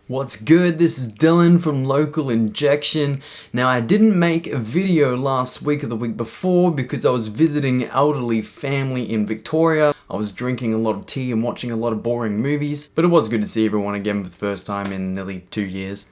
What's good? This is Dylan from Local Injection. Now, I didn't make a video last week or the week before because I was visiting elderly family in Victoria. I was drinking a lot of tea and watching a lot of boring movies, but it was good to see everyone again for the first time in nearly 2 years.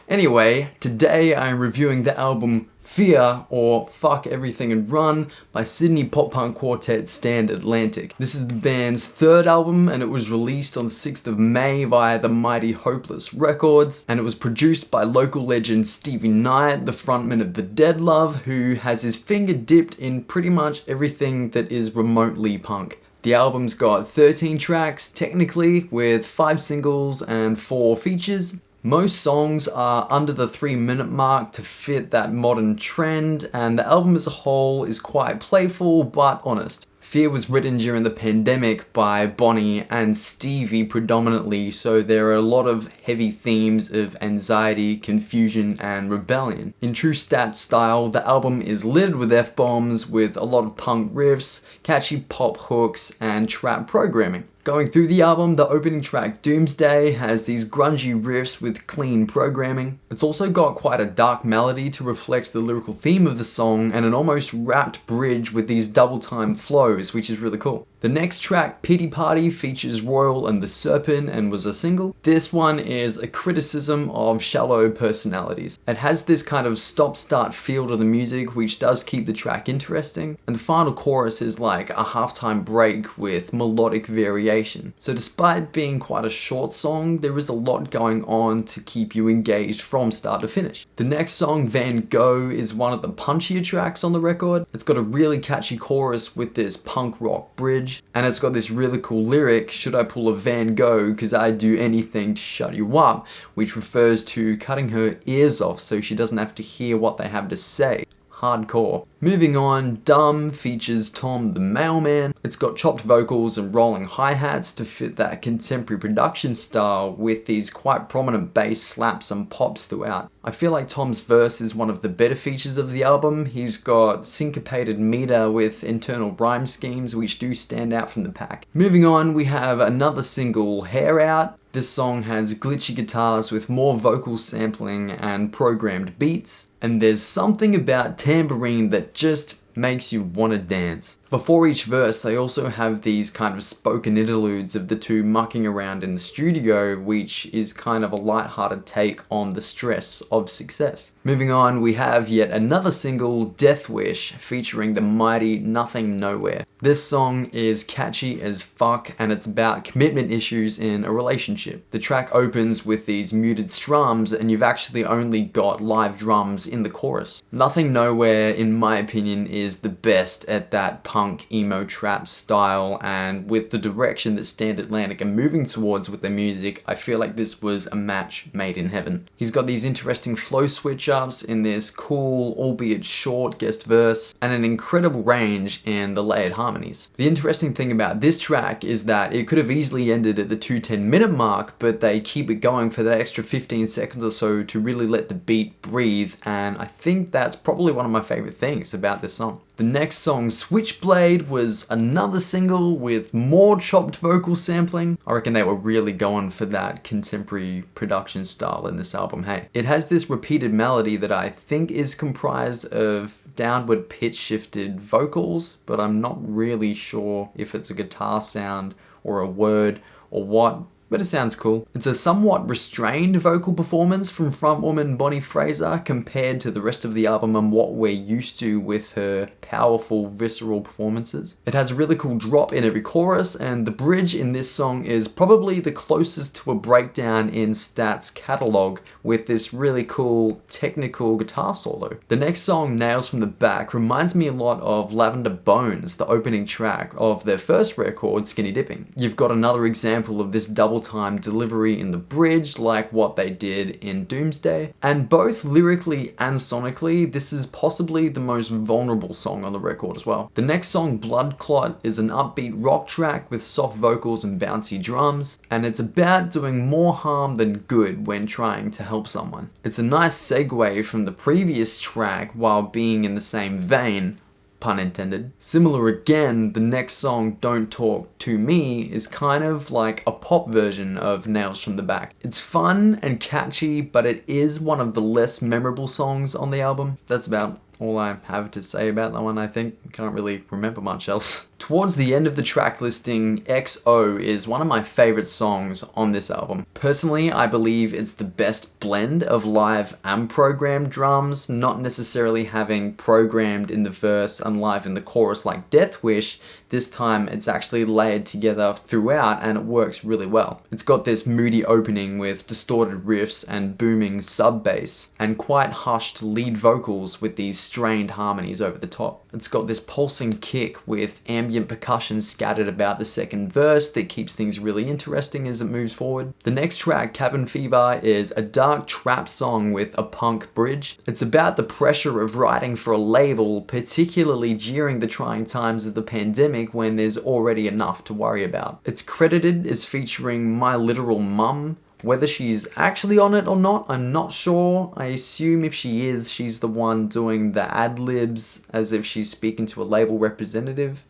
Anyway, today I'm reviewing the album f.e.a.r, or Fuck Everything and Run, by Sydney pop-punk quartet Stand Atlantic. This is the band's third album, and it was released on the 6th of May via the mighty Hopeless Records, and it was produced by local legend Stevie Knight, the frontman of The Dead Love, who has his finger dipped in pretty much everything that is remotely punk. The album's got 13 tracks, technically, with 5 singles and 4 features. Most songs are under the 3-minute mark to fit that modern trend, and the album as a whole is quite playful but honest. f.e.a.r was written during the pandemic by Bonnie and Stevie predominantly, so there are a lot of heavy themes of anxiety, confusion, and rebellion. In true Stat style, the album is littered with F-bombs, with a lot of punk riffs, catchy pop hooks, and trap programming. Going through the album, the opening track Doomsday has these grungy riffs with clean programming. It's also got quite a dark melody to reflect the lyrical theme of the song, and an almost rapped bridge with these double-time flows, which is really cool. The next track, Pity Party, features Royal and the Serpent and was a single. This one is a criticism of shallow personalities. It has this kind of stop-start feel to the music, which does keep the track interesting. And the final chorus is like a halftime break with melodic variation. So despite being quite a short song, there is a lot going on to keep you engaged from start to finish. The next song, Van Gogh, is one of the punchier tracks on the record. It's got a really catchy chorus with this punk rock bridge. And it's got this really cool lyric, should I pull a Van Gogh, cause I'd do anything to shut you up, which refers to cutting her ears off so she doesn't have to hear what they have to say. Hardcore. Moving on, Dumb features Tom the Mailman. It's got chopped vocals and rolling hi-hats to fit that contemporary production style with these quite prominent bass slaps and pops throughout. I feel like Tom's verse is one of the better features of the album. He's got syncopated meter with internal rhyme schemes which do stand out from the pack. Moving on, we have another single, Hair Out. This song has glitchy guitars with more vocal sampling and programmed beats. And there's something about tambourine that just makes you want to dance. Before each verse, they also have these kind of spoken interludes of the two mucking around in the studio, which is kind of a light-hearted take on the stress of success. Moving on, we have yet another single, Death Wish, featuring the mighty Nothing Nowhere. This song is catchy as fuck, and it's about commitment issues in a relationship. The track opens with these muted strums, and you've actually only got live drums in the chorus. Nothing Nowhere, in my opinion, is the best at that punk emo trap style, and with the direction that Stand Atlantic are moving towards with their music, I feel like this was a match made in heaven. He's got these interesting flow switch ups in this cool, albeit short guest verse, and an incredible range in the layered harmonies. The interesting thing about this track is that it could have easily ended at the 2:10-minute mark, but they keep it going for that extra 15 seconds or so to really let the beat breathe, and I think that's probably one of my favorite things about this song. The next song, Switchblade, was another single with more chopped vocal sampling. I reckon they were really going for that contemporary production style in this album, hey. It has this repeated melody that I think is comprised of downward pitch shifted vocals, but I'm not really sure if it's a guitar sound or a word or what. But it sounds cool. It's a somewhat restrained vocal performance from frontwoman Bonnie Fraser compared to the rest of the album and what we're used to with her powerful, visceral performances. It has a really cool drop in every chorus, and the bridge in this song is probably the closest to a breakdown in Stat's catalog, with this really cool technical guitar solo. The next song, Nails from the Back, reminds me a lot of Lavender Bones, the opening track of their first record, Skinny Dipping. You've got another example of this double-time delivery in the bridge, like what they did in Doomsday. And both lyrically and sonically, this is possibly the most vulnerable song on the record as well. The next song, Blood Clot, is an upbeat rock track with soft vocals and bouncy drums, and it's about doing more harm than good when trying to help someone. It's a nice segue from the previous track while being in the same vein, pun intended. Similar again, the next song, Don't Talk To Me, is kind of like a pop version of Nails From The Back. It's fun and catchy, but it is one of the less memorable songs on the album. That's about all I have to say about that one, I think. Can't really remember much else. Towards the end of the track listing, XO is one of my favorite songs on this album. Personally, I believe it's the best blend of live and programmed drums, not necessarily having programmed in the verse and live in the chorus like Death Wish. This time it's actually layered together throughout and it works really well. It's got this moody opening with distorted riffs and booming sub bass and quite hushed lead vocals with these strained harmonies over the top. It's got this pulsing kick with ambient percussion scattered about the second verse that keeps things really interesting as it moves forward. The next track, Cabin Fever, is a dark trap song with a punk bridge. It's about the pressure of writing for a label, particularly during the trying times of the pandemic when there's already enough to worry about. It's credited as featuring My Literal Mum. Whether she's actually on it or not, I'm not sure. I assume if she is, she's the one doing the ad-libs as if she's speaking to a label representative.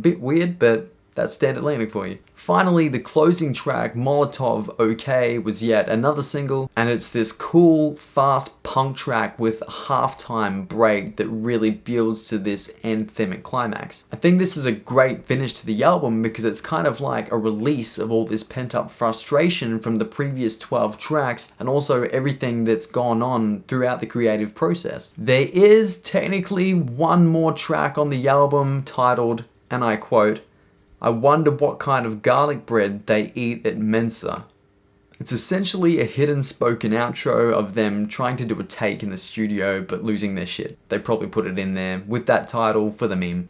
Bit weird, but that's Standard Atlantic for you. Finally, the closing track, Molotov OK, was yet another single, and it's this cool, fast punk track with a halftime break that really builds to this anthemic climax. I think this is a great finish to the album because it's kind of like a release of all this pent-up frustration from the previous 12 tracks and also everything that's gone on throughout the creative process. There is technically one more track on the album titled, and I quote, "I wonder what kind of garlic bread they eat at Mensa." It's essentially a hidden spoken outro of them trying to do a take in the studio but losing their shit. They probably put it in there with that title for the meme.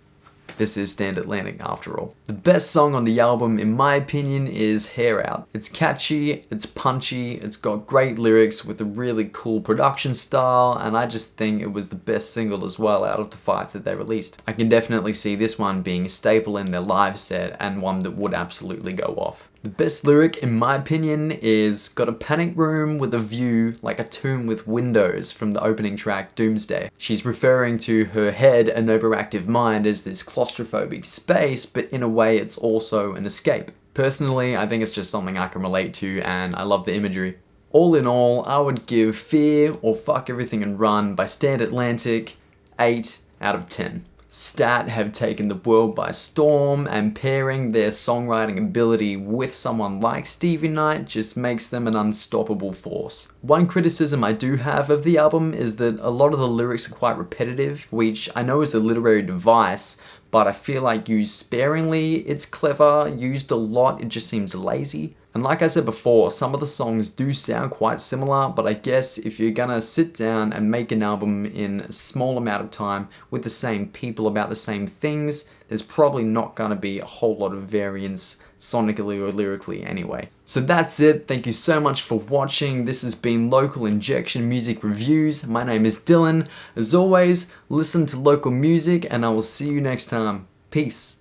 This is Standard Atlantic after all. The best song on the album, in my opinion, is Hair Out. It's catchy, it's punchy, it's got great lyrics with a really cool production style, and I just think it was the best single as well out of the 5 that they released. I can definitely see this one being a staple in their live set and one that would absolutely go off. The best lyric, in my opinion, is "Got a panic room with a view like a tomb with windows" from the opening track Doomsday. She's referring to her head and overactive mind as this claustrophobic space, but in a way it's also an escape. Personally, I think it's just something I can relate to and I love the imagery. All in all, I would give F.e.a.r. or Fuck Everything and Run by Standard Atlantic 8 out of 10. Stat have taken the world by storm, and pairing their songwriting ability with someone like Stevie Knight just makes them an unstoppable force. One criticism I do have of the album is that a lot of the lyrics are quite repetitive, which I know is a literary device, but I feel like used sparingly, it's clever. Used a lot, it just seems lazy. And like I said before, some of the songs do sound quite similar, but I guess if you're gonna sit down and make an album in a small amount of time with the same people about the same things, there's probably not gonna be a whole lot of variance sonically or lyrically anyway. So that's it. Thank you so much for watching. This has been Local Injection Music Reviews. My name is Dylan. As always, listen to local music and I will see you next time. Peace.